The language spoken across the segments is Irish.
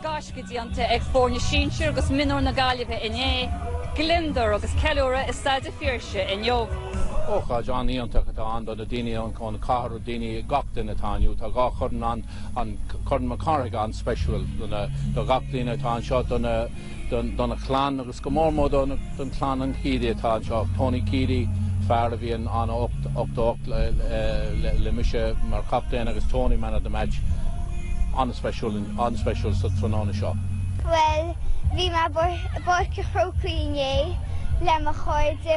Gáis go dtíanta ag fórne sínsir agus minúr na Gaillimhe inné, glindar agus ceúra is staide fíorse in jobh. Ócha John íonta atá an do na daine an chun carú daine gachtain atániu tá gá chun an chun macarga an special do gachtain atá an seo donna chlán agus go mórmó don chlán an cídi atá an seo Tony Keedy fear a bhíon an 8 le mise mar captain agus Tony man of the match an special sa tróna seo. Well, bhí má borca chróclíné le a chuirde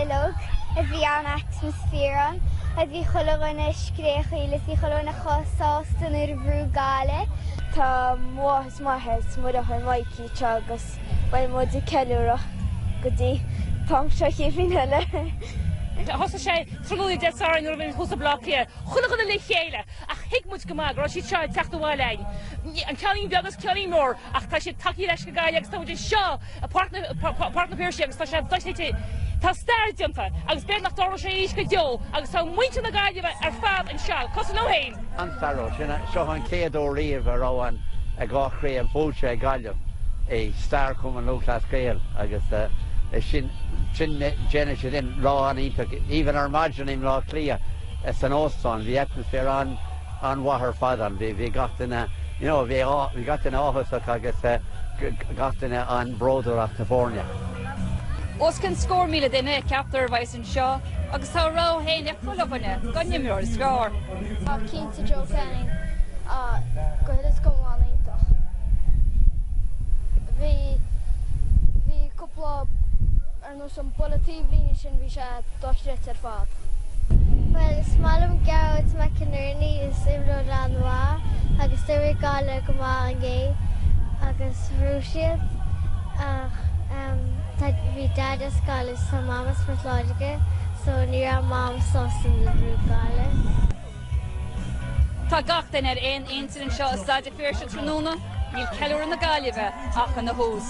lug a bhí an atmosféran a bhí chulaganna scréchaile bhí chulana chosásta ar bhrú gáile. Tá móthas maithas mud a chuir maicí teagas bhain mud i ceúra go dtí tám se chéhín heile. Hosa sé trúí de sáin nuair bhín thusa blockia, chulaganna le chéile ach hiicmuid go mag rá si seo teachtaháile. An ceanín beagas ceanín mór ach tá sé taí leis go gaiile agus táidir seo a partna péirse agus tá sé doisite tá stairdianta agus beir nach dá sé is go deo agus tá muinte na gaiile ar fad an seo cos nó héin. An staró sinna seo an céadú riamh ar áhan a gáchrí an bóse gaiilem é star cum an lúchlas céal agus sin déine sé din lá an ítach even ar maidin lá clia san óstán bhí atmosfér an wahar fadan bhí gatainna bhí gatainna áthasach agus gatainna an bródúach na fórne. Os cin scór míle duine ceaptar bhais an seo agus tá rá héin ag chulaganna gonneimúir is gár. Tá cínta Joe Canning go is go bháinach. Bhí cúpla ar nó san politíblíine sin bhí sé doisreit ar fad. Well, is smálam gabhad me cinúirní is imró ranmha agus tuir gáile go má an gé agus bhrúisiad ach bhí dad a scáil sa mamas farláidige so ní a mám sósan le bhrú gáile. Tá gachtain ar incident seo is staide fíorse tróna, níl ceúra na Gaillimhe ach an na hús.